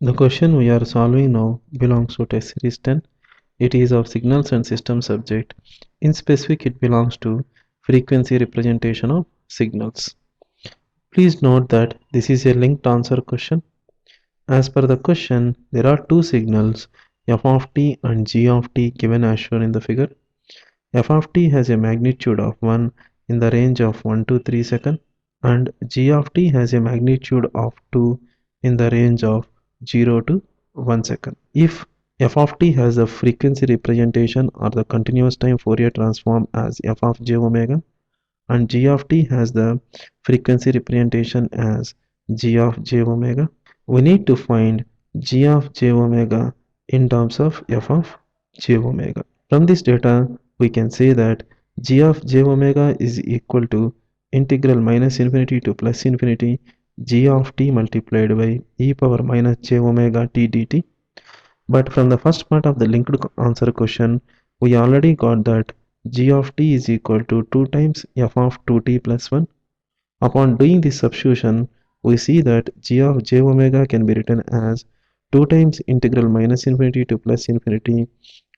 The question we are solving now belongs to test series 10. It is of signals and system subject. In specific, it belongs to frequency representation of signals. Please note that this is a linked answer question. As per the question, there are two signals f of t and g of t given as shown in the figure. F of t has a magnitude of 1 in the range of 1 to 3 seconds and g of t has a magnitude of 2 in the range of 0 to 1 second. If f of t has the frequency representation or the continuous time Fourier transform as f of j omega and g of t has the frequency representation as g of j omega, we need to find g of j omega in terms of f of j omega. From this data, we can say that g of j omega is equal to integral minus infinity to plus infinity g of t multiplied by e power minus j omega t dt. But from the first part of the linked answer question, we already got that g of t is equal to 2 times f of 2t plus 1. Upon doing this substitution, we see that g of j omega can be written as 2 times integral minus infinity to plus infinity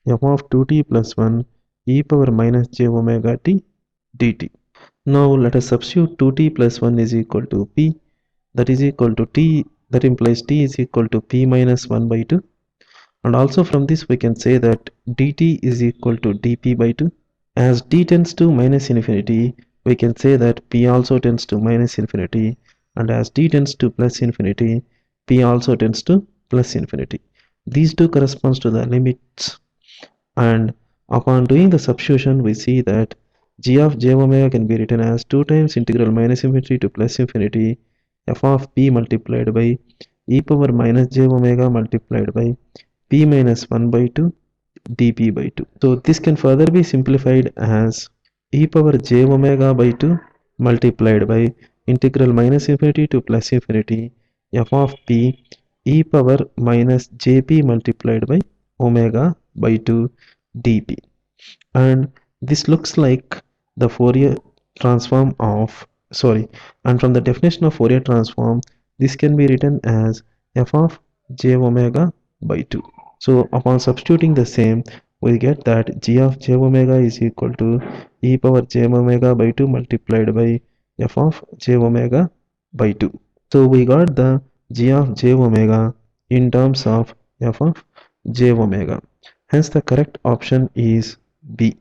f of 2t plus 1 e power minus j omega t dt. Now let us substitute 2t plus 1 is equal to p, that is equal to t, that implies t is equal to p minus 1 by 2. And also from this we can say that dt is equal to dp by 2. As t tends to minus infinity, we can say that p also tends to minus infinity, and as t tends to plus infinity, p also tends to plus infinity. These two corresponds to the limits, and upon doing the substitution we see that g of j omega can be written as 2 times integral minus infinity to plus infinity f of p multiplied by e power minus j omega multiplied by p minus 1 by 2 dp by 2. So this can further be simplified as e power j omega by 2 multiplied by integral minus infinity to plus infinity f of p e power minus jp multiplied by omega by 2 dp. And this looks like the Fourier transform of, and from the definition of Fourier transform, this can be written as f of j omega by 2. So upon substituting the same, we get that g of j omega is equal to e power j omega by 2 multiplied by f of j omega by 2. So we got the g of j omega in terms of f of j omega. Hence the correct option is B.